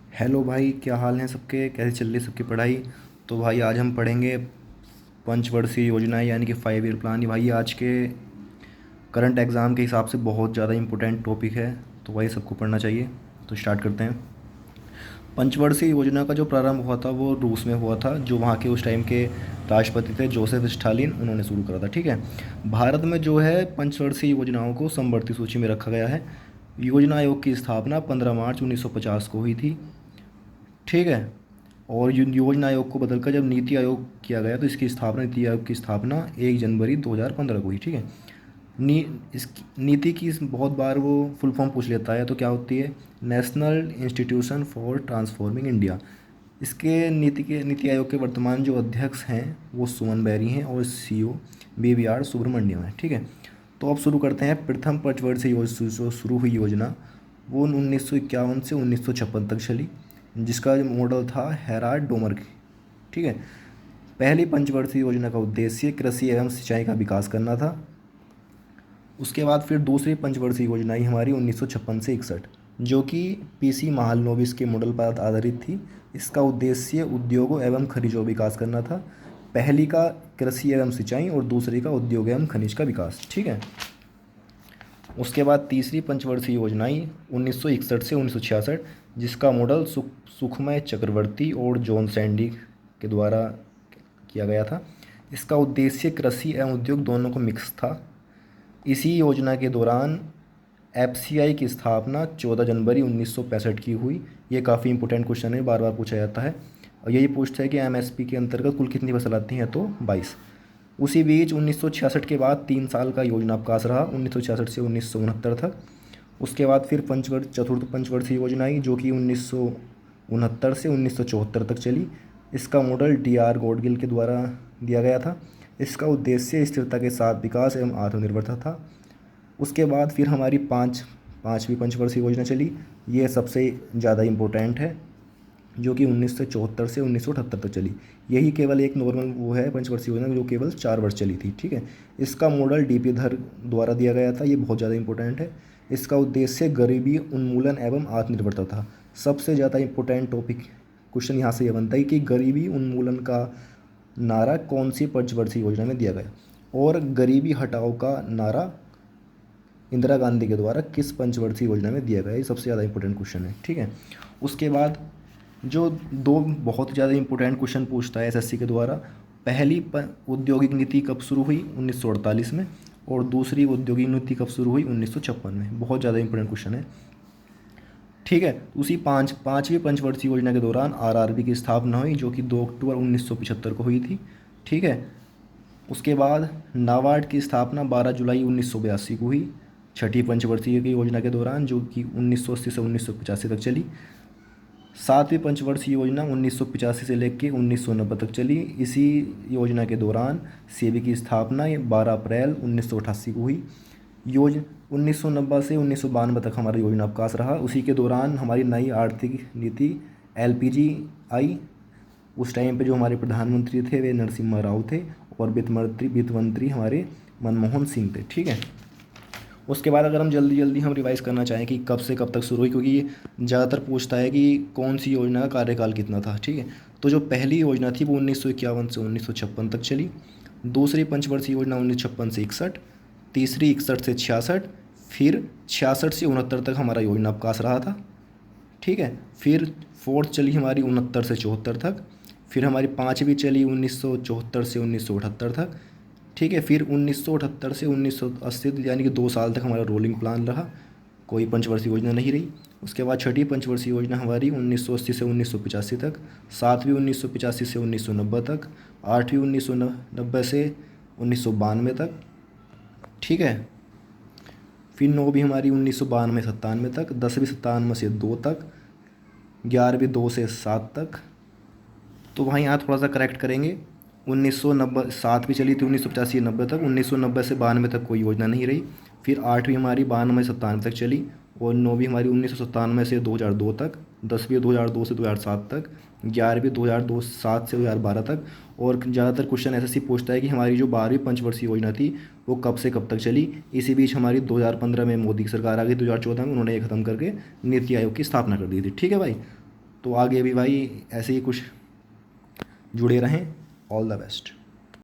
Hello भाई, क्या हाल हैं सबके? कैसे चल रही है सबकी पढ़ाई? तो भाई आज हम पढ़ेंगे पंचवर्षीय योजना यानी कि 5 ईयर प्लान। ये भाई आज के करंट एग्ज़ाम के हिसाब से बहुत ज़्यादा इंपॉर्टेंट टॉपिक है, तो भाई सबको पढ़ना चाहिए। तो स्टार्ट करते हैं। पंचवर्षीय योजना का जो प्रारंभ हुआ था वो रूस में हुआ था। जो वहाँ के उस टाइम के राष्ट्रपति थे जोसेफ स्टालिन, उन्होंने शुरू करा था। ठीक है। भारत में जो है पंचवर्षीय योजनाओं को समवर्ती सूची में रखा गया है। योजना आयोग की स्थापना 15 मार्च 1950 को हुई थी। ठीक है। और योजना आयोग को बदलकर जब नीति आयोग किया गया तो इसकी स्थापना नीति आयोग की स्थापना 1 जनवरी 2015 को हुई। ठीक है। नी इस नीति की बहुत बार वो फुल फॉर्म पूछ लेता है, तो क्या होती है? National institution for transforming India. इसके नीति आयोग के वर्तमान जो अध्यक्ष हैं वो सुमन बैरी हैं और सीईओ BVR सुब्रमण्यम है। ठीक है। तो अब शुरू करते हैं। प्रथम पंचवर्षीय जो शुरू हुई योजना वो 1951 से 1956 तक चली, जिसका जो मॉडल था हेराल्ड डोमर की। ठीक है। पहली पंचवर्षीय योजना का उद्देश्य कृषि एवं सिंचाई का विकास करना था। उसके बाद फिर दूसरी पंचवर्षीय योजना आई हमारी 1956 से 61, जो कि PC महालनोबिस के मॉडल पर आधारित थी। इसका उद्देश्य उद्योगों एवं खनिजों विकास करना था। पहली का कृषि एवं सिंचाई और दूसरी का उद्योग एवं खनिज का विकास। ठीक है। उसके बाद तीसरी पंचवर्षीय योजना आई 1961 से 1966, जिसका मॉडल सुखमय चक्रवर्ती और जॉन सैंडी के द्वारा किया गया था। इसका उद्देश्य कृषि एवं उद्योग दोनों को मिक्स था। इसी योजना के दौरान FCI की स्थापना 14 जनवरी 1965 की हुई। ये काफ़ी इंपॉर्टेंट क्वेश्चन है, बार बार पूछा जाता है। और यही पूछता है कि MSP के अंतर्गत कुल कितनी फसल आती हैं, तो 22। उसी बीच 1966 के बाद 3 साल का योजना अवकाश रहा, 1966 से 1969 तक। उसके बाद फिर चतुर्थ पंचवर्षीय योजना आई, जो कि 1969 से 1974 तक चली। इसका मॉडल DR गॉडगिल के द्वारा दिया गया था। इसका उद्देश्य स्थिरता के साथ विकास एवं आत्मनिर्भरता था। उसके बाद फिर हमारी पाँचवीं पंचवर्षीय योजना चली। ये सबसे ज़्यादा इम्पोर्टेंट है, जो कि 1974 से 1978 तक चली। यही केवल एक नॉर्मल वो है पंचवर्षीय योजना जो केवल 4 वर्ष चली थी। ठीक है। इसका मॉडल DP धर द्वारा दिया गया था। ये बहुत ज़्यादा इंपॉर्टेंट है। इसका उद्देश्य गरीबी उन्मूलन एवं आत्मनिर्भरता था। सबसे ज़्यादा इंपॉर्टेंट टॉपिक क्वेश्चन यहाँ से यह बनता है कि गरीबी उन्मूलन का नारा कौन सी पंचवर्षीय योजना में दिया गया, और गरीबी हटाओ का नारा इंदिरा गांधी के द्वारा किस पंचवर्षीय योजना में दिया गया? ये सबसे ज़्यादा इंपॉर्टेंट क्वेश्चन है। ठीक है। उसके बाद जो दो बहुत ज़्यादा इंपॉर्टेंट क्वेश्चन पूछता है SSC के द्वारा। पहली औद्योगिक नीति कब शुरू हुई? 1948 में। और दूसरी औद्योगिक नीति कब शुरू हुई? 1956 में। बहुत ज़्यादा इंपॉर्टेंट क्वेश्चन है। ठीक है। उसी पाँचवीं पंचवर्षीय योजना के दौरान RRB की स्थापना हुई, जो कि 2 अक्टूबर 1975 को हुई थी। ठीक है। उसके बाद नाबार्ड की स्थापना 12 जुलाई 1982 को हुई, छठी पंचवर्षीय की योजना के दौरान, जो कि 1980 से 1985 तक चली। सातवीं पंचवर्षीय योजना 1985 से लेकर 1990 तक चली। इसी योजना के दौरान सेबी की स्थापना 12 अप्रैल 1988 को हुई। 1990 से 1992 तक हमारा योजना अवकाश रहा। उसी के दौरान हमारी नई आर्थिक नीति LPG आई। उस टाइम पे जो हमारे प्रधानमंत्री थे वे नरसिम्हा राव थे, और वित्त मंत्री हमारे मनमोहन सिंह थे। ठीक है। उसके बाद अगर हम जल्दी जल्दी हम रिवाइज़ करना चाहें कि कब से कब तक शुरू हुई, क्योंकि ये ज़्यादातर पूछता है कि कौन सी योजना का कार्यकाल कितना था। ठीक है। तो जो पहली योजना थी वो 1951 से 1956 तक चली। दूसरी पंचवर्षीय योजना 1956 से 61, तीसरी 61 से 66, फिर 66 से 69 तक हमारा योजना अवकाश रहा था। ठीक है। फिर फोर्थ चली हमारी 69 से 74 तक। फिर हमारी पाँचवीं चली 1974 से 1978 तक। ठीक है। फिर 1978 से 1980 यानी कि 2 साल तक हमारा रोलिंग प्लान रहा, कोई पंचवर्षीय योजना नहीं रही। उसके बाद छठी पंचवर्षीय योजना हमारी 1980 से 1985 तक, सातवीं 1985 से 1990 तक, आठवीं 1990 से 1992 तक। ठीक है। फिर नौवीं हमारी 1992 से 97 तक, 10वीं 97 से 2 तक, 11वीं 2 से 7 तक। तो वहाँ यहाँ थोड़ा सा करेक्ट करेंगे। 1990 सातवीं चली थी 1985 90 तक, 1990 से 92 तक कोई योजना नहीं रही। फिर आठवीं हमारी 92 से 97 तक चली, और नौवीं हमारी 1997 से 2002 तक, 10वीं 2002 से 2007 तक, 11वीं 2007 से 2012 तक। और ज़्यादातर क्वेश्चन SSC पूछता है कि हमारी जो 12वीं पंचवर्षीय योजना थी वो कब से कब तक चली। इसी बीच हमारी 2015 में मोदी की सरकार आ गई, 2014 में उन्होंने ये ख़त्म करके नीति आयोग की स्थापना कर दी थी। ठीक है भाई। तो आगे भी भाई ऐसे ही कुछ जुड़े रहें। All the best.